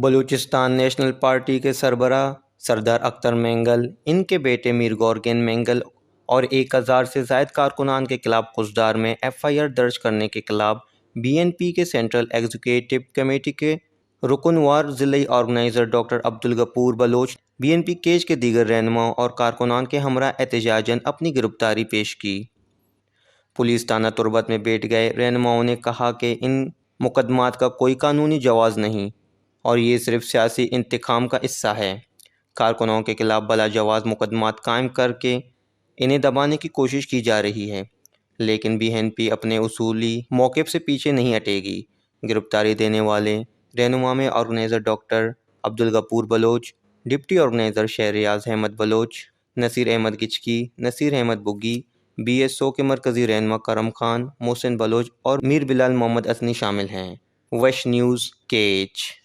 Balochistan national party کے سربراہ سردار اختر مینگل، ان کے بیٹے میر گورگین مینگل اور 1000 سے زائد کارکنان کے خلاف کھسدار میں FIR درج کرنے کے خلاف BNP کے سینٹرل ایگزیکٹو کمیٹی کے رکن وار ضلعی organiser doctor Abdul Ghafoor Baloch, BNP Kech کے دیگر رہنماؤں اور کارکنان کے ہمراہ احتجاجاً اپنی گرفتاری پیش کی۔ پولیس تھانہ تربت میں بیٹھ گئے رہنماؤں نے کہا کہ ان مقدمات کا کوئی قانونی جواز نہیں اور یہ صرف سیاسی انتقام کا حصہ ہے۔ کارکنوں کے خلاف بلا جواز مقدمات قائم کر کے انہیں دبانے کی کوشش کی جا رہی ہے، لیکن BNP اپنے اصولی موقف سے پیچھے نہیں ہٹے گی۔ گرفتاری دینے والے رہنما میں organizer doctor Abdul Ghafoor Baloch, deputy organizer Shahriaz Ahmed Baloch, Naseer Ahmed Gichki, Naseer Ahmed Bugi, BSO کے مرکزی رہنما کرم خان، محسن بلوچ اور میر بلال محمد اثنی شامل ہیں۔ ویش نیوز، کیچ۔